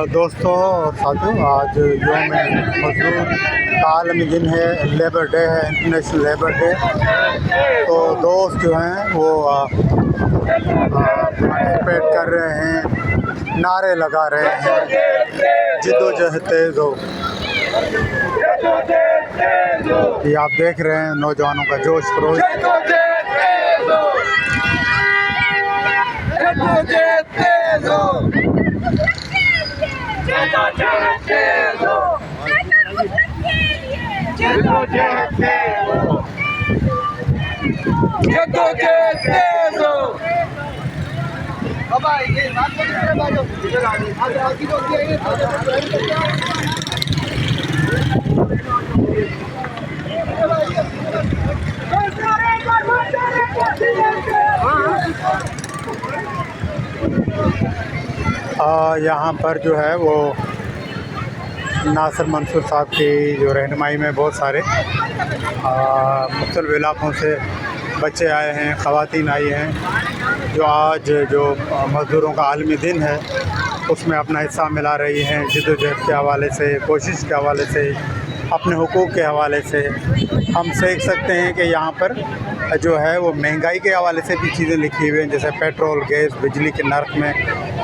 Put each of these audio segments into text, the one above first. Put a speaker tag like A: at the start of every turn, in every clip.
A: दोस्तों और साथियों, आज यौम मज़दूर का आलमी दिन है, लेबर डे है, इंटरनेशनल लेबर डे। तो दोस्त जो हैं वो पार्टिसिपेट कर रहे हैं, नारे लगा रहे हैं, जिद्दोजहद तेज़ हो। ये आप देख रहे हैं नौजवानों का जोश खरोश। यहाँ पर जो है वो नासिर मंसूर साहब की जो रहनुमाई में बहुत सारे मुख्तलिफ़ इलाक़ों से बच्चे आए हैं, ख़वातीन आई हैं, जो आज जो मज़दूरों का आलमी दिन है उसमें अपना हिस्सा मिला रही हैं, जिद्दोजहद के हवाले से, कोशिश के हवाले से, अपने हुकूक़ के हवाले से। हम देख सकते हैं कि यहाँ पर जो है वो महंगाई के हवाले से भी चीज़ें लिखी हुई हैं, जैसे पेट्रोल, गैस, बिजली के नर्ख़ में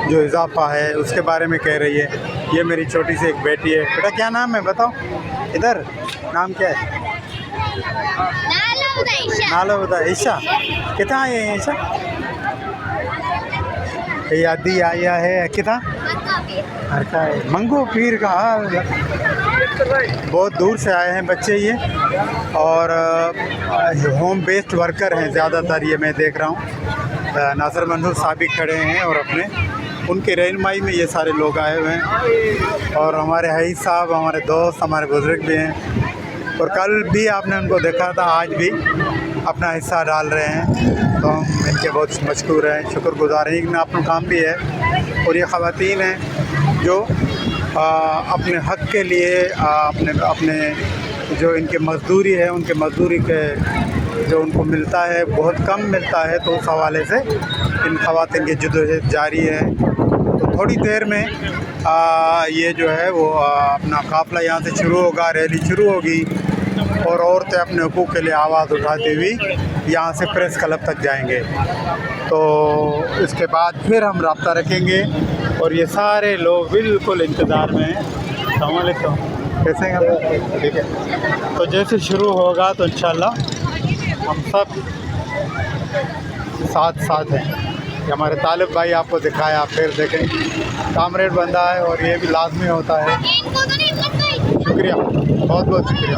A: जो इजाफ़ा है उसके बारे में कह रही है। ये मेरी छोटी सी एक बेटी है। बेटा क्या नाम है बताओ? इधर नाम क्या है? नालो बता। ईशा कितना आए हैं? ईशा यादी आया है कितना मंगो पीर का हाल। बहुत दूर से आए हैं बच्चे ये, और होम बेस्ड वर्कर हैं ज़्यादातर। ये मैं देख रहा हूँ नासिर मंसूर साहब भी खड़े हैं और अपने उनके रहनुमाई में ये सारे लोग आए हुए हैं, और हमारे हई साहब, हमारे दोस्त, हमारे बुज़ुर्ग भी हैं, और कल भी आपने उनको देखा था, आज भी अपना हिस्सा डाल रहे हैं। तो हम इनके बहुत मशकूर हैं, शुक्रगुज़ार हैं। इनका अपना काम भी है, और ये ख़वातीन हैं जो अपने हक़ के लिए अपने जो इनके मज़दूरी है, उनके मज़दूरी के जो उनको मिलता है बहुत कम मिलता है, तो उस हवाले से इन ख़वातीन की जद्दोजहद जारी है। तो थोड़ी देर में ये जो है वो अपना काफ़िला यहाँ से शुरू होगा, रैली शुरू होगी, और औरतें अपने हुकूक़ के लिए आवाज़ उठाती हुई यहाँ से प्रेस क्लब तक जाएंगे। तो इसके बाद फिर हम रब्ता रखेंगे, और ये सारे लोग बिल्कुल इंतज़ार में हैं। अस्सलाम वालेकुम, कैसे हैं? ठीक है। तो जैसे शुरू होगा तो इंशाल्लाह हम सब साथ हैं। ये हमारे तालिब भाई आपको दिखाया, आप फिर देखें, कामरेड बंदा है, और ये भी लाजमी होता है। शुक्रिया, बहुत बहुत शुक्रिया।